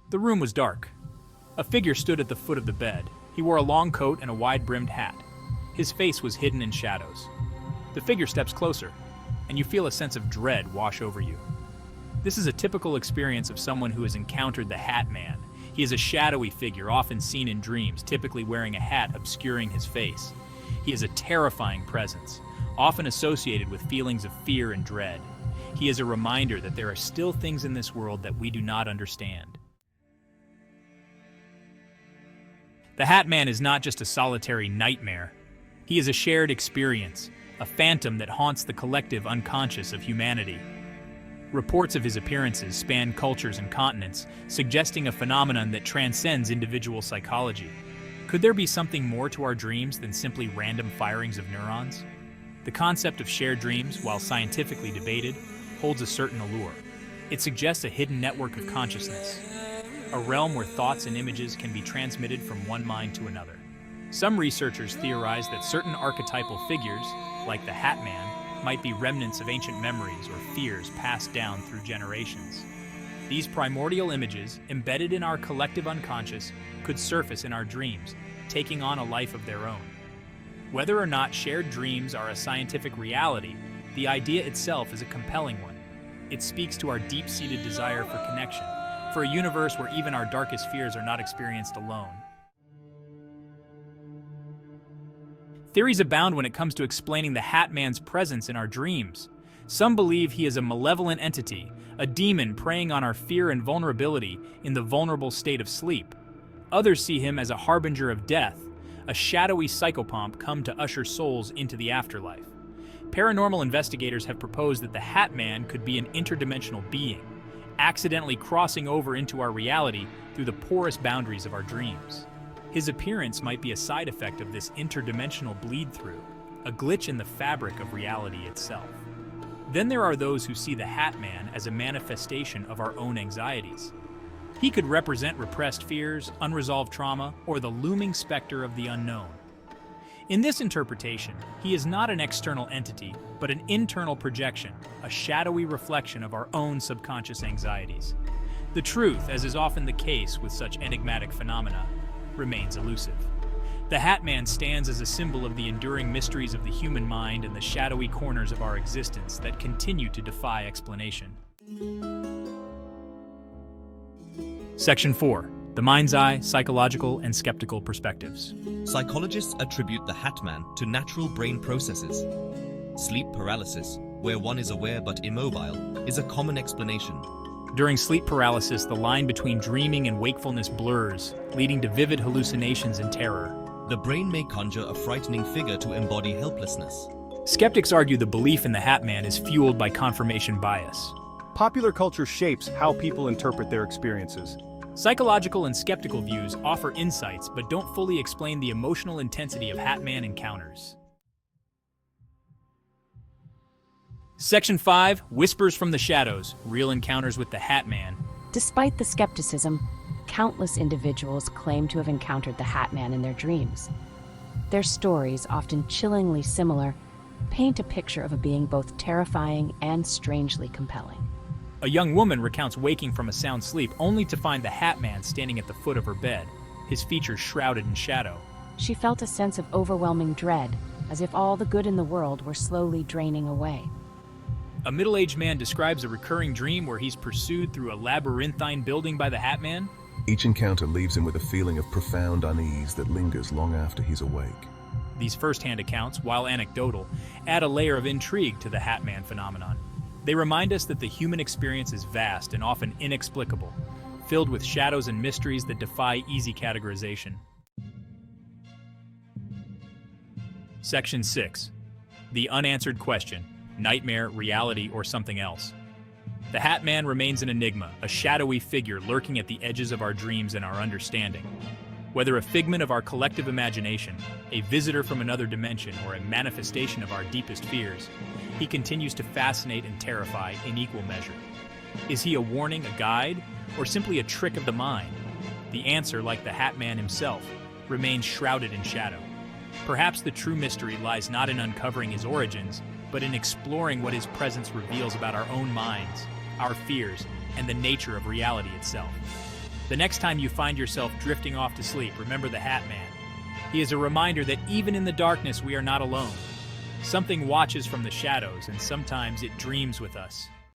The room was dark. A figure stood at the foot of the bed. He wore a long coat and a wide-brimmed hat. His face was hidden in shadows. The figure steps closer, and you feel a sense of dread wash over you. This is a typical experience of someone who has encountered the Hat Man. He is a shadowy figure, often seen in dreams, typically wearing a hat obscuring his face. He is a terrifying presence, often associated with feelings of fear and dread. He is a reminder that there are still things in this world that we do not understand. The Hat Man is not just a solitary nightmare. He is a shared experience, a phantom that haunts the collective unconscious of humanity. Reports of his appearances span cultures and continents, suggesting a phenomenon that transcends individual psychology. Could there be something more to our dreams than simply random firings of neurons? The concept of shared dreams, while scientifically debated, holds a certain allure. It suggests a hidden network of consciousness, a realm where thoughts and images can be transmitted from one mind to another. Some researchers theorize that certain archetypal figures, like the Hat Man, might be remnants of ancient memories or fears passed down through generations. These primordial images, embedded in our collective unconscious, could surface in our dreams, taking on a life of their own. Whether or not shared dreams are a scientific reality, the idea itself is a compelling one. It speaks to our deep-seated desire for connection, for a universe where even our darkest fears are not experienced alone. Theories abound when it comes to explaining the Hat Man's presence in our dreams. Some believe he is a malevolent entity, a demon preying on our fear and vulnerability in the vulnerable state of sleep. Others see him as a harbinger of death, a shadowy psychopomp come to usher souls into the afterlife. Paranormal investigators have proposed that the Hat Man could be an interdimensional being, accidentally crossing over into our reality through the porous boundaries of our dreams. His appearance might be a side effect of this interdimensional bleed-through, a glitch in the fabric of reality itself. Then there are those who see the Hat Man as a manifestation of our own anxieties. He could represent repressed fears, unresolved trauma, or the looming specter of the unknown. In this interpretation, he is not an external entity, but an internal projection, a shadowy reflection of our own subconscious anxieties. The truth, as is often the case with such enigmatic phenomena, remains elusive. The Hat Man stands as a symbol of the enduring mysteries of the human mind and the shadowy corners of our existence that continue to defy explanation. Section 4. The Mind's Eye, Psychological and Skeptical Perspectives. Psychologists attribute the Hat Man to natural brain processes. Sleep paralysis, where one is aware but immobile, is a common explanation. During sleep paralysis, the line between dreaming and wakefulness blurs, leading to vivid hallucinations and terror. The brain may conjure a frightening figure to embody helplessness. Skeptics argue the belief in the Hat Man is fueled by confirmation bias. Popular culture shapes how people interpret their experiences. Psychological and skeptical views offer insights but don't fully explain the emotional intensity of Hat Man encounters. Section 5. Whispers from the Shadows, Real Encounters with the Hat Man. Despite the skepticism, countless individuals claim to have encountered the Hat Man in their dreams. Their stories, often chillingly similar, paint a picture of a being both terrifying and strangely compelling. A young woman recounts waking from a sound sleep only to find the Hat Man standing at the foot of her bed, his features shrouded in shadow. She felt a sense of overwhelming dread, as if all the good in the world were slowly draining away. A middle-aged man describes a recurring dream where he's pursued through a labyrinthine building by the Hat Man. Each encounter leaves him with a feeling of profound unease that lingers long after he's awake. These first-hand accounts, while anecdotal, add a layer of intrigue to the Hat Man phenomenon. They remind us that the human experience is vast and often inexplicable, filled with shadows and mysteries that defy easy categorization. Section 6. The Unanswered Question. Nightmare, reality, or something else. The Hat Man remains an enigma, a shadowy figure lurking at the edges of our dreams and our understanding. Whether a figment of our collective imagination, a visitor from another dimension, or a manifestation of our deepest fears, he continues to fascinate and terrify in equal measure. Is he a warning, a guide, or simply a trick of the mind? The answer, like the Hat Man himself, remains shrouded in shadow. Perhaps the true mystery lies not in uncovering his origins, but in exploring what his presence reveals about our own minds, our fears, and the nature of reality itself. The next time you find yourself drifting off to sleep, remember the Hat Man. He is a reminder that even in the darkness we are not alone. Something watches from the shadows, and sometimes it dreams with us.